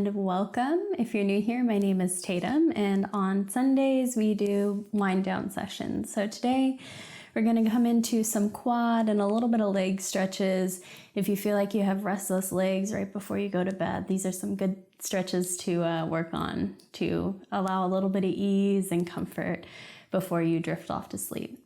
and welcome. If you're new here, my name is Tatum, and on Sundays we do wind down sessions. So today we're going to come into some quad and a little bit of leg stretches. If you feel like you have restless legs right before you go to bed, these are some good stretches to work on to allow a little bit of ease and comfort before you drift off to sleep.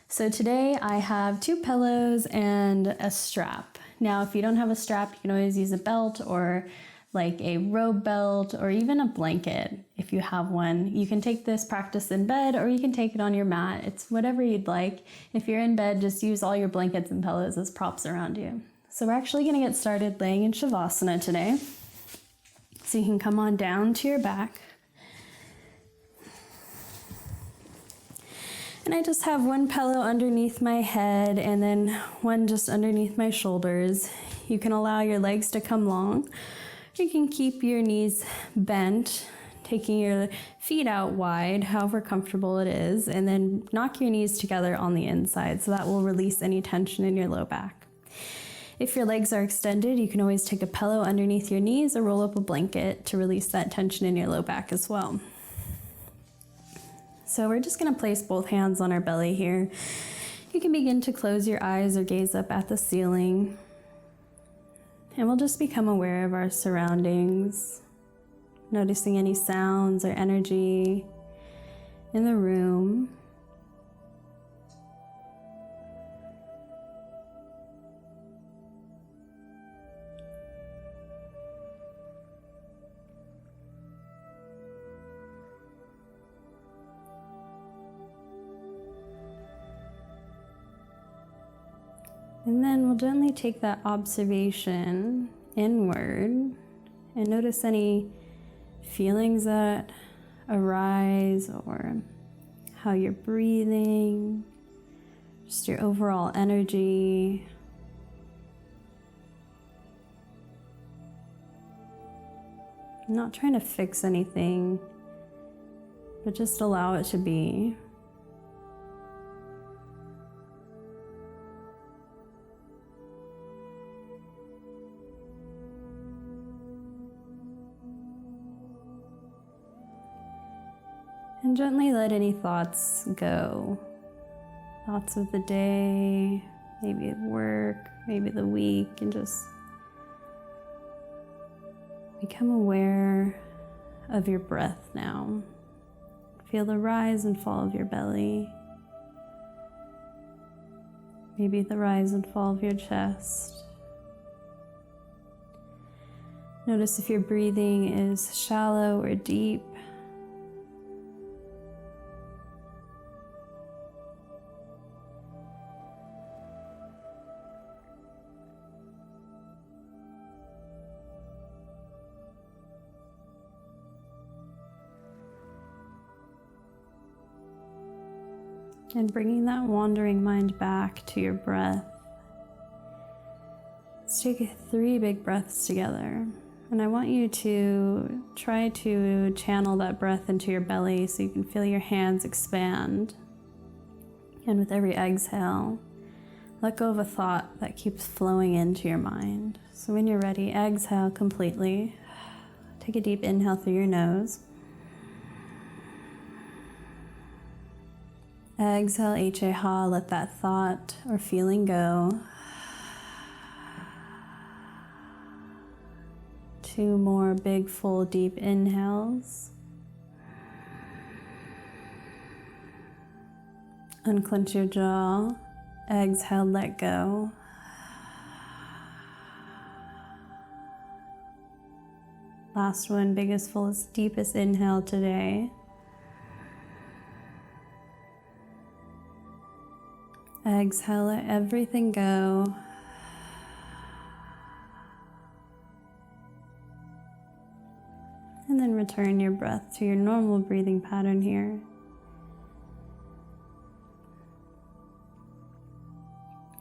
So today I have 2 pillows and a strap. Now, if you don't have a strap, you can always use a belt or like a robe belt or even a blanket if you have one. You can take this practice in bed or you can take it on your mat. It's whatever you'd like. If you're in bed, just use all your blankets and pillows as props around you. So we're actually going to get started laying in shavasana today. So you can come on down to your back. And I just have one pillow underneath my head and then one just underneath my shoulders. You can allow your legs to come long. You can keep your knees bent, taking your feet out wide, however comfortable it is, and then knock your knees together on the inside, so that will release any tension in your low back. If your legs are extended, you can always take a pillow underneath your knees or roll up a blanket to release that tension in your low back as well. So we're just going to place both hands on our belly here. You can begin to close your eyes or gaze up at the ceiling. And we'll just become aware of our surroundings, noticing any sounds or energy in the room. And then we'll gently take that observation inward and notice any feelings that arise or how you're breathing, just your overall energy. I'm not trying to fix anything, but just allow it to be. And gently let any thoughts go. Thoughts of the day, maybe of work, maybe the week, and just become aware of your breath now. Feel the rise and fall of your belly. Maybe the rise and fall of your chest. Notice if your breathing is shallow or deep. And bringing that wandering mind back to your breath. Let's take 3 big breaths together. And I want you to try to channel that breath into your belly so you can feel your hands expand. And with every exhale, let go of a thought that keeps flowing into your mind. So when you're ready, exhale completely. Take a deep inhale through your nose. Exhale, H-A-ha, let that thought or feeling go. 2 more big, full, deep inhales. Unclench your jaw. Exhale, let go. Last one, biggest, fullest, deepest inhale today. Exhale, let everything go. And then return your breath to your normal breathing pattern here.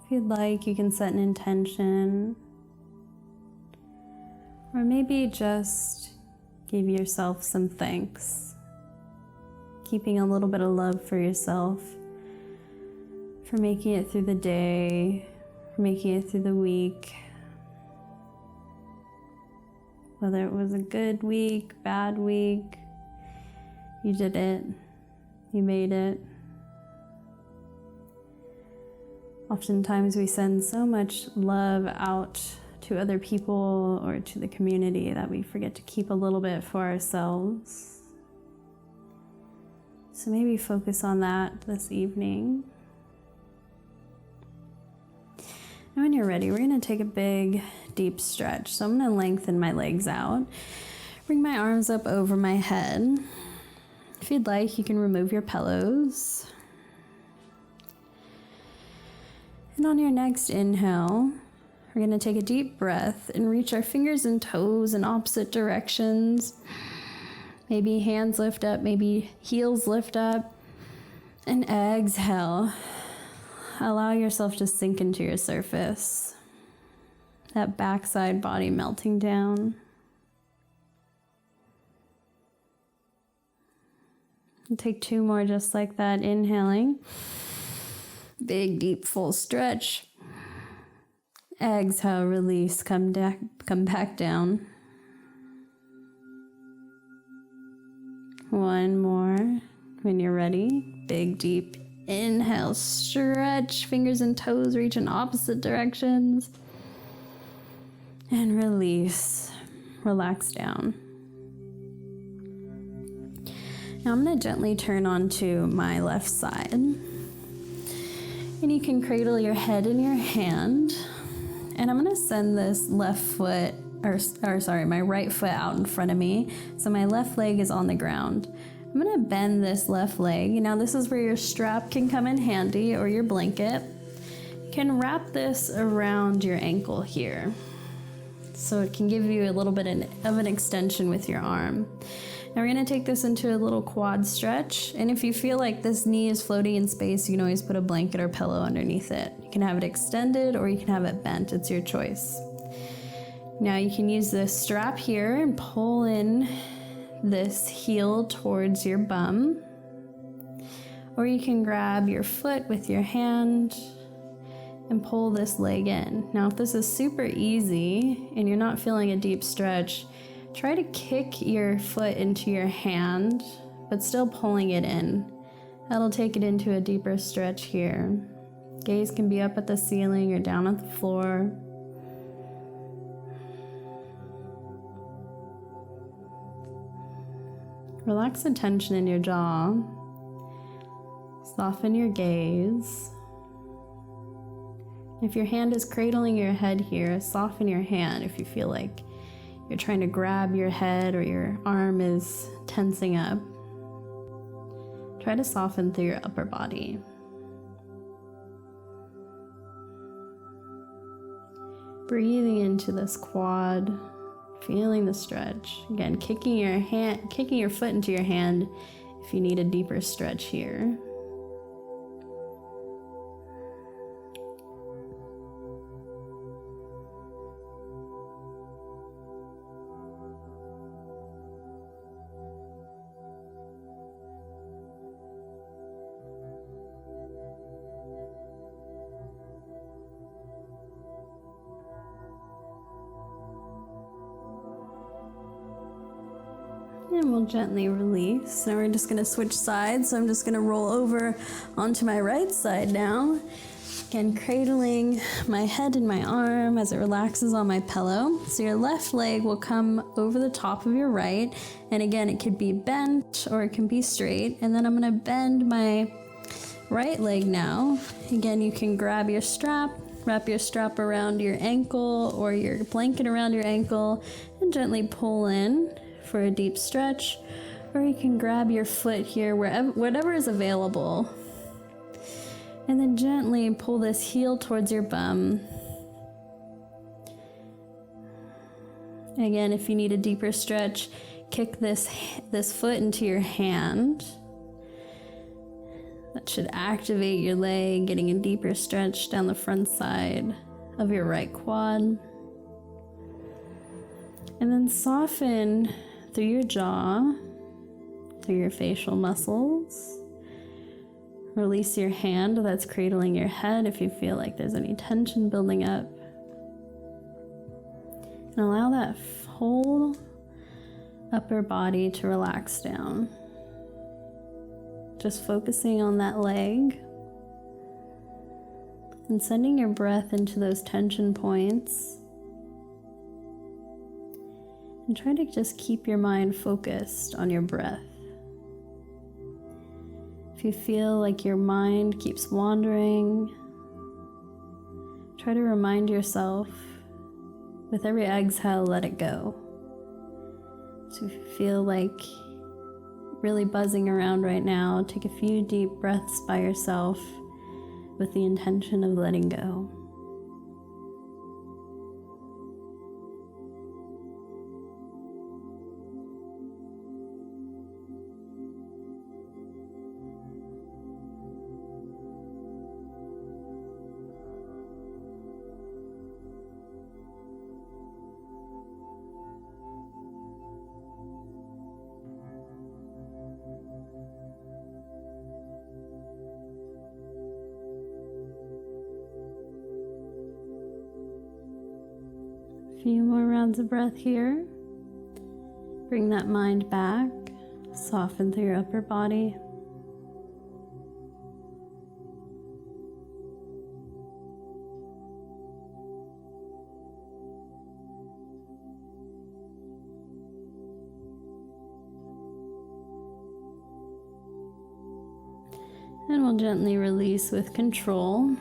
If you'd like, you can set an intention. Or maybe just give yourself some thanks. Keeping a little bit of love for yourself. For making it through the day, for making it through the week. Whether it was a good week, bad week, you did it. You made it. Oftentimes we send so much love out to other people or to the community that we forget to keep a little bit for ourselves. So maybe focus on that this evening. And when you're ready, we're going to take a big, deep stretch. So I'm going to lengthen my legs out. Bring my arms up over my head. If you'd like, you can remove your pillows. And on your next inhale, we're going to take a deep breath and reach our fingers and toes in opposite directions. Maybe hands lift up, maybe heels lift up. And exhale. Allow yourself to sink into your surface. That backside body melting down. And take 2 more just like that. Inhaling. Big, deep, full stretch. Exhale, release, come back down. 1 more. When you're ready, big, deep inhale, stretch, fingers and toes reach in opposite directions. And release, relax down. Now I'm going to gently turn onto my left side. And you can cradle your head in your hand. And I'm going to send this left foot, my right foot out in front of me. So my left leg is on the ground. I'm going to bend this left leg. Now this is where your strap can come in handy or your blanket. You can wrap this around your ankle here. So it can give you a little bit of an extension with your arm. Now we're going to take this into a little quad stretch. And if you feel like this knee is floating in space, you can always put a blanket or pillow underneath it. You can have it extended or you can have it bent. It's your choice. Now you can use this strap here and pull in this heel towards your bum, or you can grab your foot with your hand and pull this leg in. Now if this is super easy and you're not feeling a deep stretch, try to kick your foot into your hand but still pulling it in. That'll take it into a deeper stretch here. Gaze can be up at the ceiling or down at the floor. Relax the tension in your jaw. Soften your gaze. If your hand is cradling your head here, soften your hand if you feel like you're trying to grab your head or your arm is tensing up. Try to soften through your upper body. Breathing into this quad. Feeling the stretch. Again, kicking your foot into your hand if you need a deeper stretch here. And we'll gently release. Now we're just going to switch sides. So I'm just going to roll over onto my right side now. Again, cradling my head in my arm as it relaxes on my pillow. So your left leg will come over the top of your right. And again, it could be bent or it can be straight. And then I'm going to bend my right leg now. Again, you can grab your strap, wrap your strap around your ankle or your blanket around your ankle and gently pull in for a deep stretch, or you can grab your foot here, whatever is available, and then gently pull this heel towards your bum. Again, if you need a deeper stretch, kick this foot into your hand. That should activate your leg, getting a deeper stretch down the front side of your right quad. And then soften through your jaw, through your facial muscles. Release your hand that's cradling your head if you feel like there's any tension building up. And allow that whole upper body to relax down. Just focusing on that leg and sending your breath into those tension points. And try to just keep your mind focused on your breath. If you feel like your mind keeps wandering, try to remind yourself, with every exhale, let it go. So if you feel like really buzzing around right now, take a few deep breaths by yourself with the intention of letting go. Few more rounds of breath here. Bring that mind back. Soften through your upper body. And we'll gently release with control.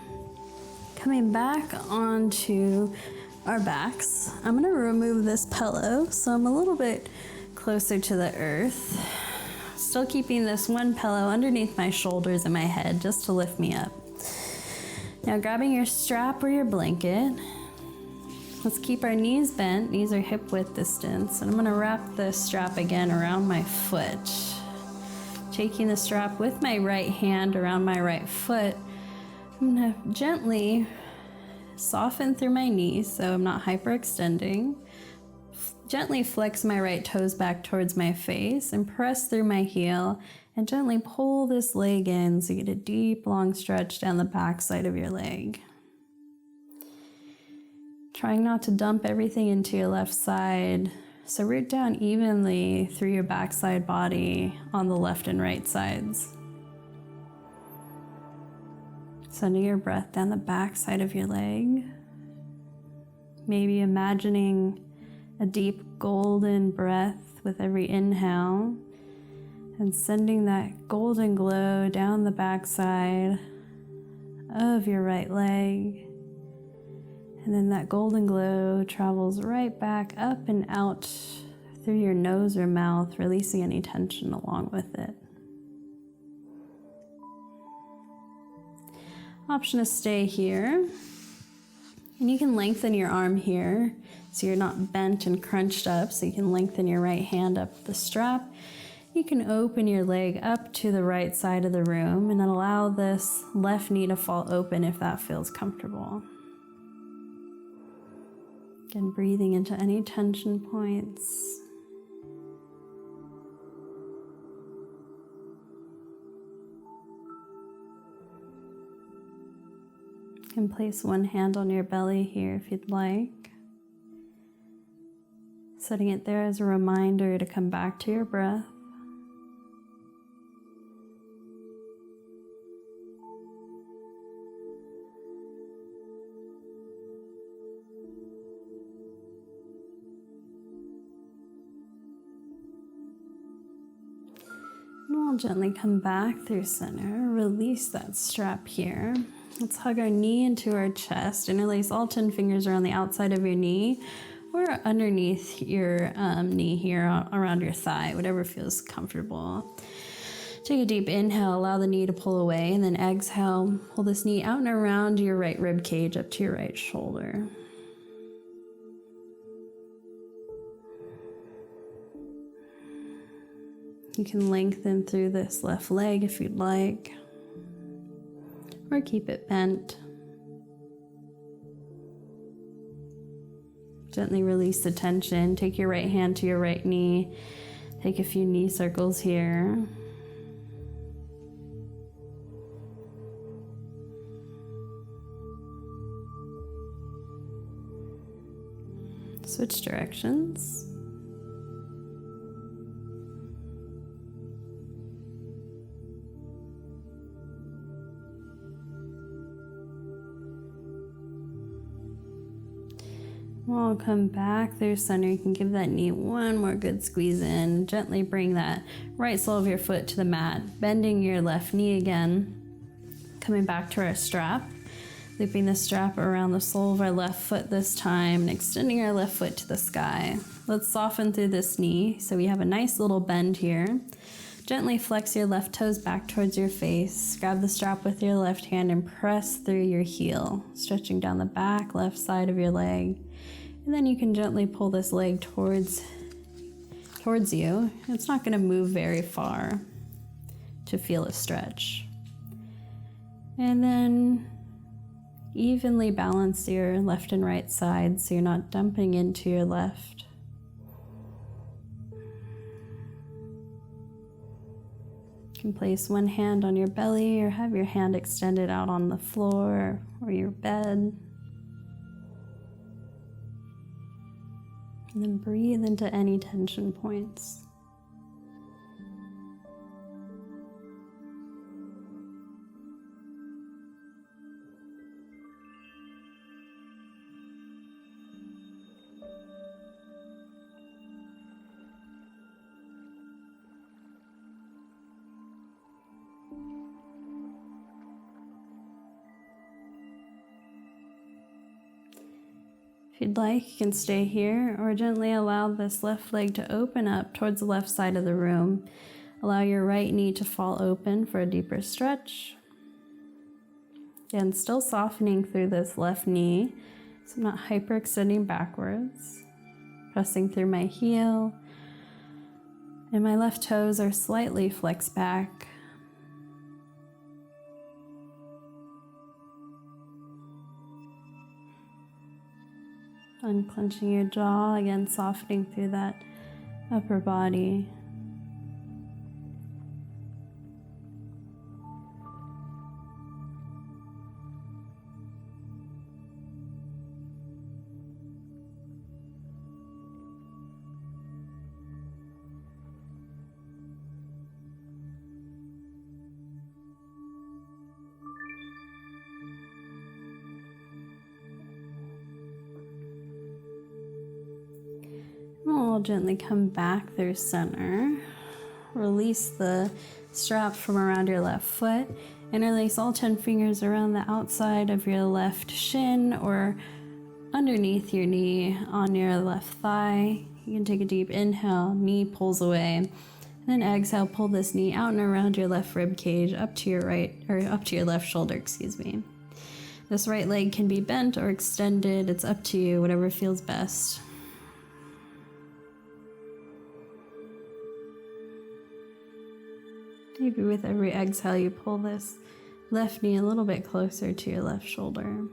Coming back onto our backs, I'm going to remove this pillow so I'm a little bit closer to the earth. Still keeping this one pillow underneath my shoulders and my head just to lift me up. Now grabbing your strap or your blanket, let's keep our knees bent. Knees are hip width distance. And I'm going to wrap the strap again around my foot. Taking the strap with my right hand around my right foot, I'm going to gently soften through my knees so I'm not hyperextending. Gently flex my right toes back towards my face and press through my heel and gently pull this leg in so you get a deep, long stretch down the back side of your leg. Trying not to dump everything into your left side, so root down evenly through your backside body on the left and right sides. Sending your breath down the back side of your leg. Maybe imagining a deep golden breath with every inhale and sending that golden glow down the back side of your right leg. And then that golden glow travels right back up and out through your nose or mouth, releasing any tension along with it. Option to stay here. And you can lengthen your arm here so you're not bent and crunched up, so you can lengthen your right hand up the strap. You can open your leg up to the right side of the room and then allow this left knee to fall open if that feels comfortable. Again, breathing into any tension points. You can place one hand on your belly here if you'd like. Setting it there as a reminder to come back to your breath. And we'll gently come back through center, release that strap here. Let's hug our knee into our chest. Interlace all 10 fingers around the outside of your knee or underneath your knee here around your thigh, whatever feels comfortable. Take a deep inhale, allow the knee to pull away, and then exhale, pull this knee out and around your right rib cage up to your right shoulder. You can lengthen through this left leg if you'd like, or keep it bent. Gently release the tension. Take your right hand to your right knee. Take a few knee circles here. Switch directions. We'll come back through center. You can give that knee one more good squeeze in. Gently bring that right sole of your foot to the mat, bending your left knee again. Coming back to our strap, looping the strap around the sole of our left foot this time and extending our left foot to the sky. Let's soften through this knee so we have a nice little bend here. Gently flex your left toes back towards your face. Grab the strap with your left hand and press through your heel, stretching down the back left side of your leg. And then you can gently pull this leg towards you. It's not going to move very far to feel a stretch. And then evenly balance your left and right sides so you're not dumping into your left. You can place one hand on your belly or have your hand extended out on the floor or your bed. And then breathe into any tension points. If you'd like, you can stay here or gently allow this left leg to open up towards the left side of the room. Allow your right knee to fall open for a deeper stretch. Again, still softening through this left knee, so I'm not hyperextending backwards. Pressing through my heel, and my left toes are slightly flexed back. Unclenching your jaw, again softening through that upper body. We'll gently come back through center. Release the strap from around your left foot. Interlace all 10 fingers around the outside of your left shin or underneath your knee on your left thigh. You can take a deep inhale, knee pulls away. And then exhale, pull this knee out and around your left rib cage up to your right, or up to your left shoulder, excuse me. This right leg can be bent or extended. It's up to you, whatever feels best. Maybe with every exhale, you pull this left knee a little bit closer to your left shoulder.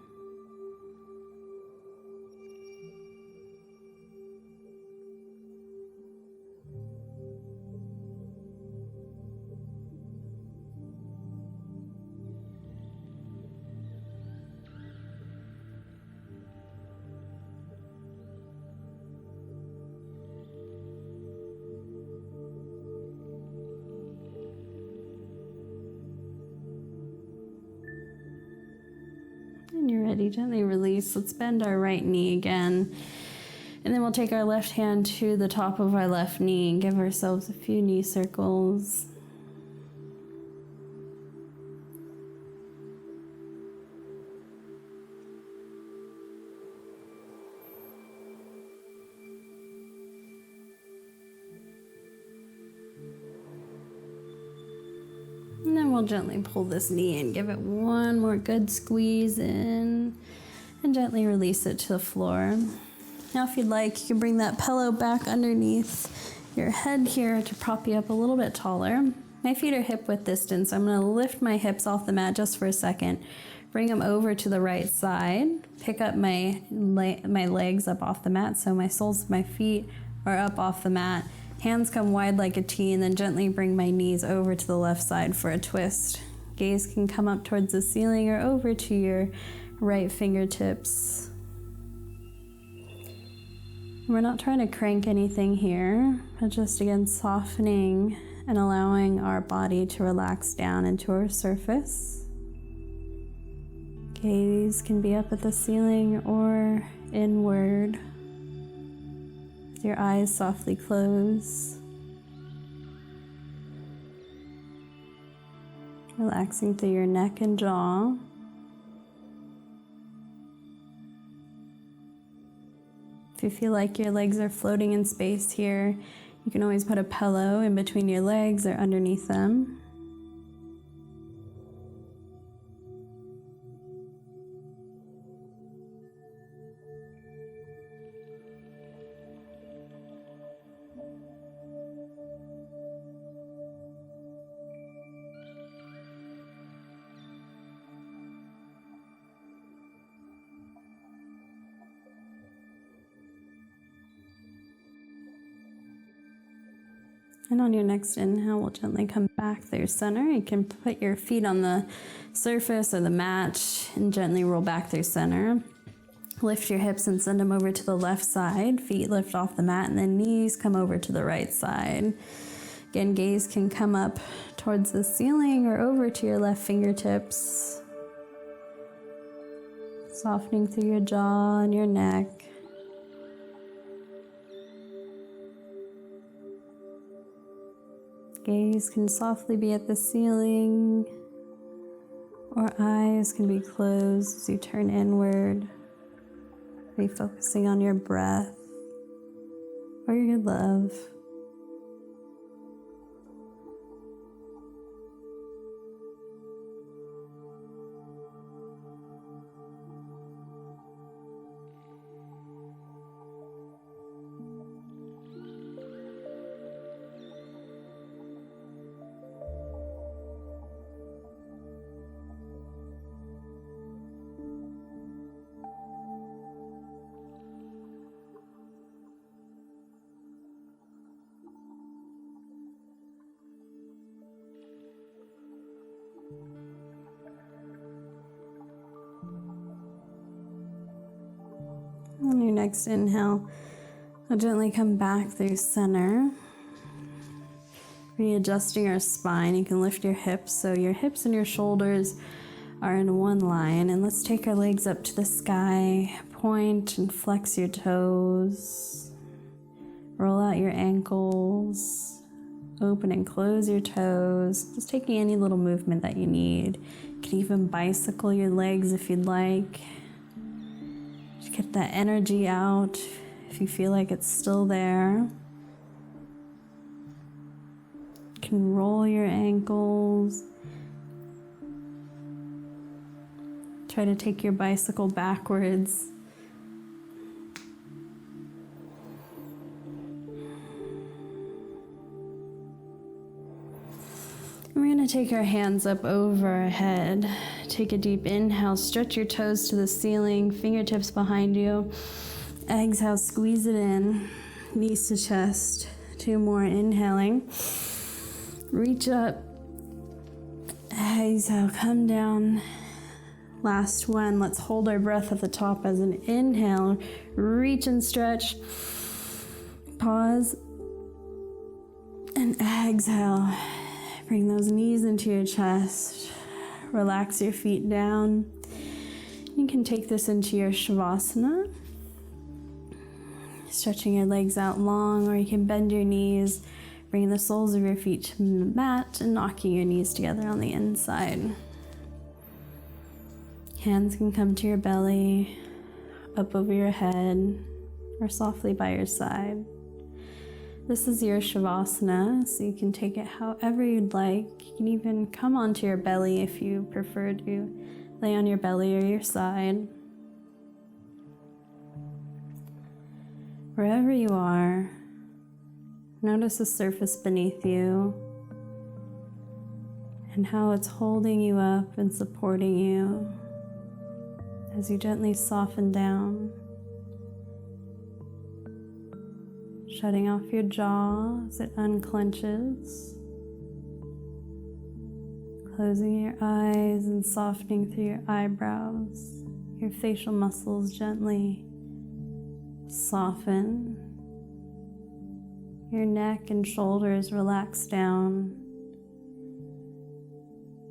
When you're ready, gently release. Let's bend our right knee again. And then we'll take our left hand to the top of our left knee and give ourselves a few knee circles. And then we'll gently pull this knee and give it one more good squeeze in and gently release it to the floor. Now if you'd like, you can bring that pillow back underneath your head here to prop you up a little bit taller. My feet are hip width distance. I'm going to lift my hips off the mat just for a second. Bring them over to the right side. Pick up my legs up off the mat so my soles of my feet are up off the mat. Hands come wide like a T, and then gently bring my knees over to the left side for a twist. Gaze can come up towards the ceiling or over to your right fingertips. We're not trying to crank anything here, but just again softening and allowing our body to relax down into our surface. Gaze can be up at the ceiling or inward, with your eyes softly closed. Relaxing through your neck and jaw. If you feel like your legs are floating in space here, you can always put a pillow in between your legs or underneath them. And on your next inhale, we'll gently come back through center. You can put your feet on the surface or the mat and gently roll back through center. Lift your hips and send them over to the left side. Feet lift off the mat and then knees come over to the right side. Again, gaze can come up towards the ceiling or over to your left fingertips. Softening through your jaw and your neck. Gaze can softly be at the ceiling, or eyes can be closed as you turn inward, refocusing on your breath or your love. On your next inhale, we'll gently come back through center. Readjusting our spine, you can lift your hips so your hips and your shoulders are in one line. And let's take our legs up to the sky. Point and flex your toes. Roll out your ankles. Open and close your toes. Just taking any little movement that you need. You can even bicycle your legs if you'd like. Just get that energy out if you feel like it's still there. You can roll your ankles. Try to take your bicycle backwards. We're going to take our hands up over our head. Take a deep inhale, stretch your toes to the ceiling, fingertips behind you. Exhale, squeeze it in, knees to chest. 2 more, inhaling. Reach up. Exhale, come down. Last one, let's hold our breath at the top as an inhale. Reach and stretch. Pause. And exhale. Bring those knees into your chest. Relax your feet down. You can take this into your shavasana. Stretching your legs out long, or you can bend your knees, bring the soles of your feet to the mat and knocking your knees together on the inside. Hands can come to your belly, up over your head, or softly by your side. This is your shavasana, so you can take it however you'd like. You can even come onto your belly if you prefer to lay on your belly or your side. Wherever you are, notice the surface beneath you and how it's holding you up and supporting you as you gently soften down. Shutting off your jaw as it unclenches. Closing your eyes and softening through your eyebrows, your facial muscles gently soften. Your neck and shoulders relax down.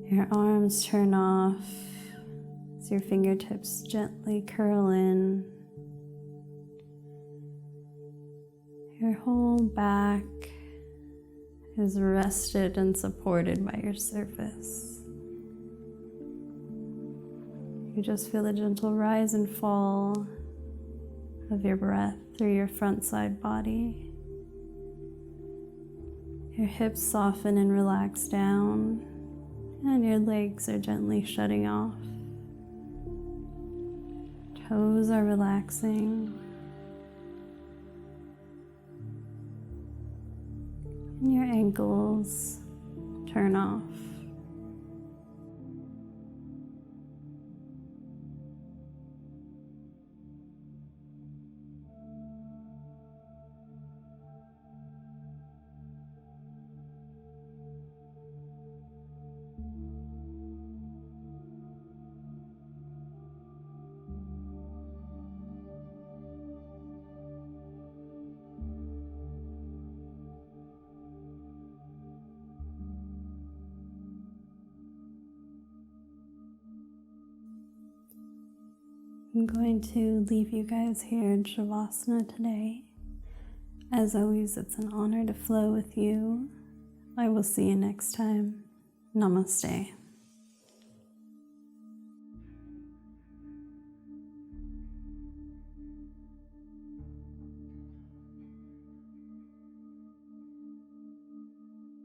Your arms turn off as your fingertips gently curl in. Your whole back is rested and supported by your surface. You just feel the gentle rise and fall of your breath through your front side body. Your hips soften and relax down, and your legs are gently shutting off. Toes are relaxing. And your ankles turn off. I'm going to leave you guys here in shavasana today. As always, it's an honor to flow with you. I will see you next time. Namaste.